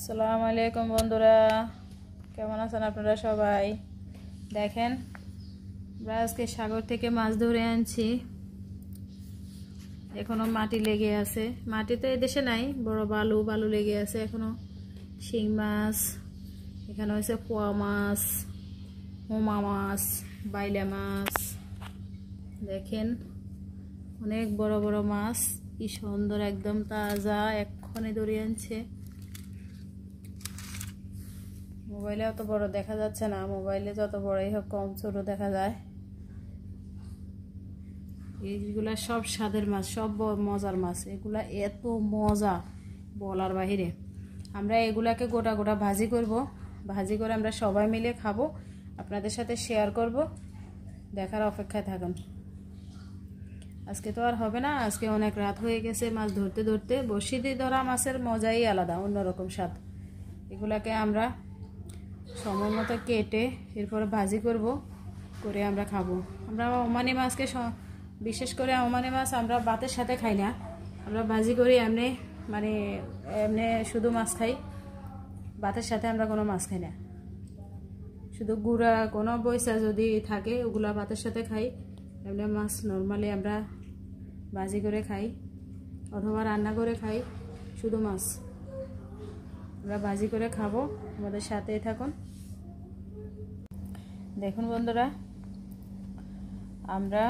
আসসালামু আলাইকুম বন্ধুরা, কেমন আছেন আপনারা সবাই? দেখেন, আমরা আজকে সাগর থেকে মাছ ধরে আনছি। এখনো মাটি লেগে আছে, মাটি তো এদেশে নাই, বড় বালু বালু লেগে আছে এখনো। শিং মাছ, এখানে হয়েছে পোয়া মাছ, মোমা মাছ, বাইলা মাছ। দেখেন অনেক বড় বড় মাছ, কি সুন্দর, একদম তাজা, এক্ষণে ধরে আনছে। মোবাইলে অত বড় দেখা যাচ্ছে না, মোবাইলে যত বড়ই হোক কম ছোট দেখা যায়। এইগুলা সব স্বাদের মাছ, সব মজার মাছ, এগুলা এত মজা বলার বাহিরে। আমরা এগুলাকে গোটা গোটা ভাজি করব, ভাজি করে আমরা সবাই মিলে খাবো, আপনাদের সাথে শেয়ার করব। দেখার অপেক্ষায় থাকুন। আজকে তো আর হবে না, আজকে অনেক রাত হয়ে গেছে। মাছ ধরতে ধরতে বড়শি দিয়ে ধরা মাছের মজাই আলাদা, অন্যরকম স্বাদ। এগুলাকে আমরা সময় মতো কেটে এরপরে ভাজি করব, করে আমরা খাবো। আমরা ওমানি মাছকে বিশেষ করে ওমানি মাছ আমরা ভাতের সাথে খাই না, আমরা ভাজি করি। এমনি এমনি শুধু মাছ খাই, ভাতের সাথে আমরা কোনো মাছ খাই না। শুধু গুঁড়া কোনো পয়সা যদি থাকে ওগুলা ভাতের সাথে খাই। এমনি মাছ নর্মালি আমরা ভাজি করে খাই অথবা রান্না করে খাই। শুধু মাছ আমরা ভাজি করে খাবো, আমাদের সাথেই থাকুন। দেখুন বন্ধুরা, আমরা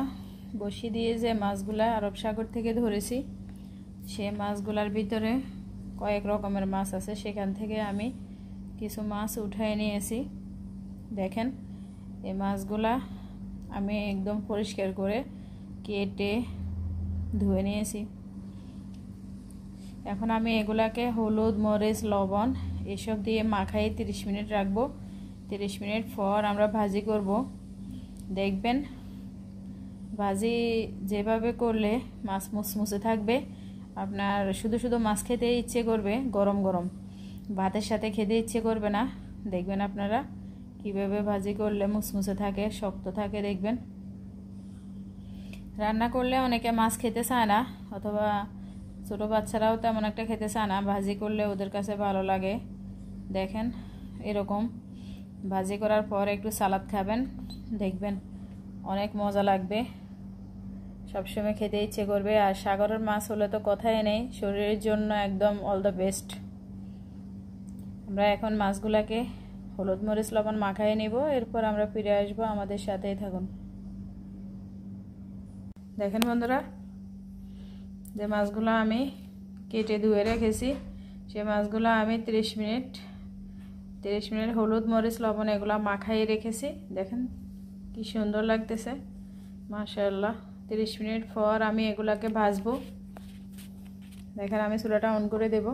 বসি দিয়ে যে মাছগুলা আরব সাগর থেকে ধরেছি, সে মাছগুলার ভিতরে কয়েক রকমের মাছ আছে, সেখান থেকে আমি কিছু মাছ উঠাই নিয়েছি। দেখেন, এই মাছগুলা আমি একদম পরিষ্কার করে কেটে ধুয়ে নিয়েছি। এখন আমি এগুলাকে হলুদ, মরিচ, লবণ এসব দিয়ে মাখাই 30 মিনিট রাখবো। 30 মিনিট পর আমরা ভাজি করব। দেখবেন ভাজি যেভাবে করলে মাছ মুচমুচে থাকবে, আপনার শুধু শুধু মাছ খেতে ইচ্ছে করবে, গরম গরম ভাতের সাথে খেতে ইচ্ছে করবে না। দেখবেন আপনারা কিভাবে ভাজি করলে মুচমুচে থাকে, শক্ত থাকে। দেখবেন রান্না করলে অনেকে মাছ খেতে চায় না, অথবা ছোটো বাচ্চারাও তেমন একটা খেতে চায় না, ভাজি করলে ওদের কাছে ভালো লাগে। দেখেন এরকম ভাজি করার পর একটু সালাদ খাবেন, দেখবেন অনেক মজা লাগবে, সবসময় খেতে ইচ্ছে করবে। আর সাগরের মাছ হলে তো কথাই নেই, শরীরের জন্য একদম অল দ্য বেস্ট। আমরা এখন মাছগুলাকে হলুদ, মরিচ, লবণ মাখাই নিব, এরপর আমরা ফিরে আসবো, আমাদের সাথেই থাকুন। দেখেন বন্ধুরা, যে মাছগুলো আমি কেটে ধুয়ে রেখেছি, সে মাছগুলো আমি 30 মিনিট হলুদ, মরিচ, লবণ এগুলো মাখাই রেখেছি। দেখেন কি সুন্দর লাগতেছে, মাশাআল্লাহ। 30 মিনিট পর আমি এগুলাকে ভাজবো। দেখেন আমি চুলাটা অন করে দেব।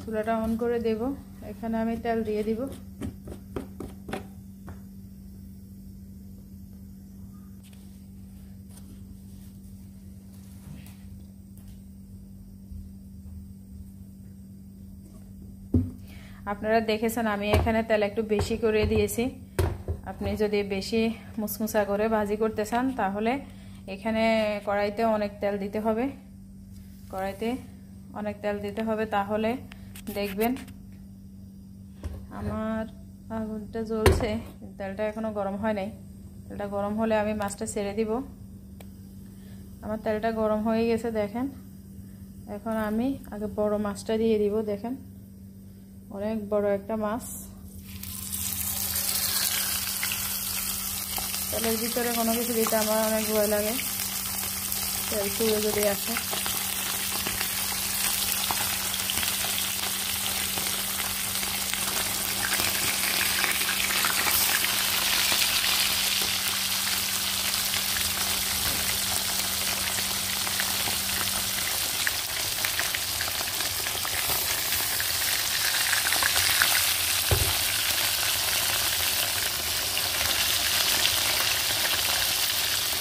চুলাটা অন করে দেব, এখানে আমি তেল দিয়ে দিব। আপনারা দেখেছেন আমি এখানে তেল একটু বেশি করে দিয়েছি। আপনি যদি বেশি মুচমুচা করে ভাজি করতে চান তাহলে এখানে কড়াইতে অনেক তেল দিতে হবে, কড়াইতে অনেক তেল দিতে হবে, তাহলে দেখবেন। আমার আগুনটা জ্বলছে, তেলটা এখনো গরম হয় নাই। তেলটা গরম হলে আমি মাছটা ছেড়ে দিব। আমার তেলটা গরম হয়ে গেছে। দেখেন এখন আমি আগে বড় মাছটা দিয়ে দিব। দেখেন অনেক বড় একটা মাছ, তেলের ভিতরে কোনো কিছু দিতে আমার অনেক ভয় লাগে, তেল পুড়ে যদি আসে।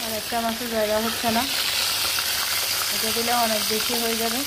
আর একটা মাছের জায়গা হচ্ছে না, এটা দিলে অনেক বেশি হয়ে যাবে।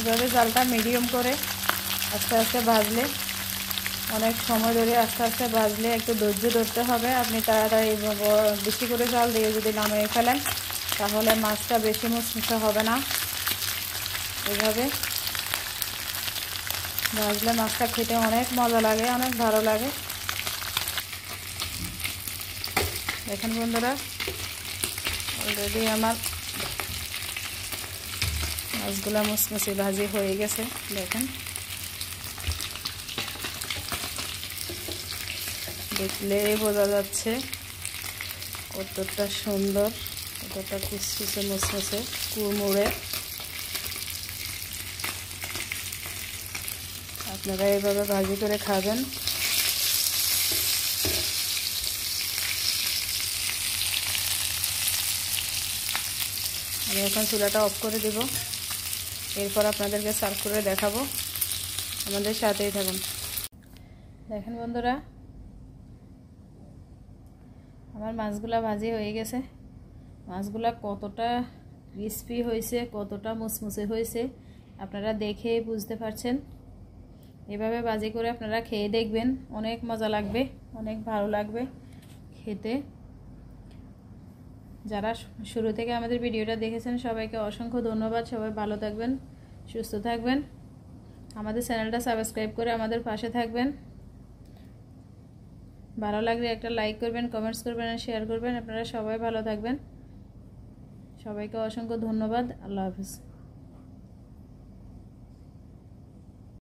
এইভাবে জালটা মিডিয়াম করে আস্তে আস্তে ভাজলে, অনেক সময় ধরে আস্তে আস্তে ভাজলে একটু ধৈর্য ধরতে হবে। আপনি তাড়াতাড়ি বেশি করে জাল দিয়ে যদি নামিয়ে ফেলেন তাহলে মাছটা বেশি মুচমুচে হবে না। এইভাবে ভাজলে মাছটা খেতে অনেক মজা লাগে, অনেক ভালো লাগে। দেখেন বন্ধুরা, অলরেডি আমার মাছগুলা মুচমুচে ভাজি হয়ে গেছে। দেখেন, দেখলেই বোঝা যাচ্ছে কতটা সুন্দর, কতটা কুচকুচে মুচমুচে কুড়মুড়ে। আপনারা এইভাবে ভাজি করে খাবেন। আমি এখন চুলাটা অফ করে দিব, এরপর আপনাদেরকে সার্ভ করে দেখাবো। আমাদের সাথেই থাকুন। দেখেন বন্ধুরা, আমার মাছগুলা ভাজি হয়ে গেছে। মাছগুলা কতটা ক্রিস্পি হয়েছে, কতটা মুচমুচে হয়েছে আপনারা দেখেই বুঝতে পারছেন। এভাবে ভাজি করে আপনারা খেয়ে দেখবেন, অনেক মজা লাগবে, অনেক ভালো লাগবে খেতে। যারা শুরু থেকে আমাদের ভিডিওটা দেখেছেন সবাইকে অসংখ্য ধন্যবাদ। সবাই ভালো থাকবেন, সুস্থ থাকবেন। আমাদের চ্যানেলটা সাবস্ক্রাইব করে আমাদের পাশে থাকবেন। ভালো লাগলে একটা লাইক করবেন, কমেন্টস করবেন আর শেয়ার করবেন। আপনারা সবাই ভালো থাকবেন। সবাইকে অসংখ্য ধন্যবাদ। আল্লাহ হাফেজ।